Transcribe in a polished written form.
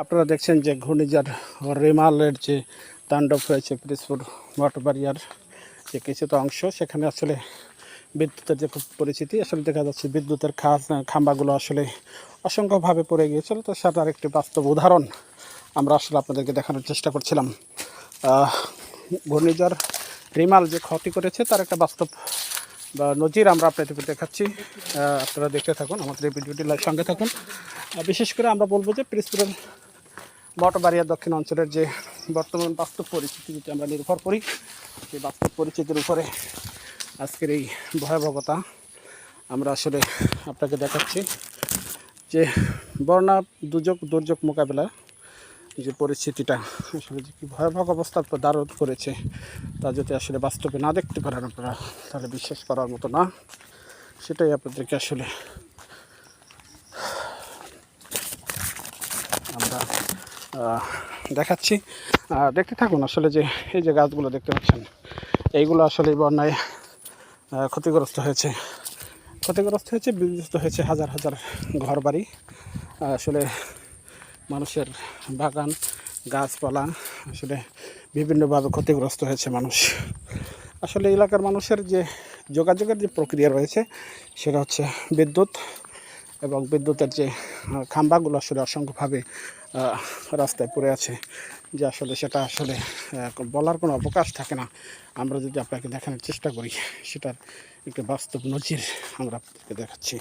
আপনারা দেখছেন যে ঘূর্ণিঝড় রেমালের যে তাণ্ডব হয়েছে পিরোজপুর মঠবাড়িয়ার যে কিছুটা অংশ, সেখানে আসলে বিদ্যুতের যে পরিস্থিতি আসলে দেখা যাচ্ছে বিদ্যুতের খাম্বাগুলো আসলে অসংখ্যভাবে পড়ে গিয়েছিল। তো সেটার একটি বাস্তব উদাহরণ আমরা আসলে আপনাদেরকে দেখানোর চেষ্টা করছিলাম। ঘূর্ণিঝড় রিমাল যে ক্ষতি করেছে তার একটা বাস্তব বা নজির আমরা আপনাদেরকে দেখাচ্ছি। আপনারা দেখতে থাকুন, আমাদের এই ভিডিওটি লাইভ সঙ্গে থাকুন। বিশেষ করে আমরা বলবো যে পিরোজপুরের মঠবাড়িয়া দক্ষিণ অঞ্চলের যে বর্তমান বাস্তব পরিস্থিতি, যদি আমরা নির্ভর করি সেই বাস্তব পরিস্থিতির উপরে আজকের এই ভয়াবহতা আমরা আসলে আপনাকে দেখাচ্ছি। যে বন্যা দুর্যোগ মোকাবেলা যে পরিস্থিতিটা আসলে যে কী ভয়াবহ অবস্থার ধারণ করেছে, তা যদি আসলে বাস্তবে না দেখতে পারেন আপনারা, তাহলে বিশ্বাস করার মতো না। সেটাই আপনাদেরকে আসলে আমরা দেখাচ্ছি। দেখতে থাকুন। আসলে যে এই যে গাছগুলো দেখতে পাচ্ছেন, এইগুলো আসলে বন্যায় ক্ষতিগ্রস্ত হয়েছে, বিধ্বস্ত হয়েছে হাজার হাজার ঘরবাড়ি। আসলে মানুষের বাগান গাছপালা আসলে বিভিন্নভাবে ক্ষতিগ্রস্ত হয়েছে মানুষ। আসলে এলাকার মানুষের যে যোগাযোগের যে প্রক্রিয়া রয়েছে সেটা হচ্ছে বিদ্যুৎ, এবং বিদ্যুতের যে খাম্বাগুলো আসলে অসংখ্যভাবে রাস্তায় পড়ে আছে, যে আসলে সেটা আসলে বলার কোনো অবকাশ থাকে না। আমরা যদি আপনাকে দেখানোর চেষ্টা করি, সেটার একটি বাস্তব নজির আমরা আপনাকে দেখাচ্ছি।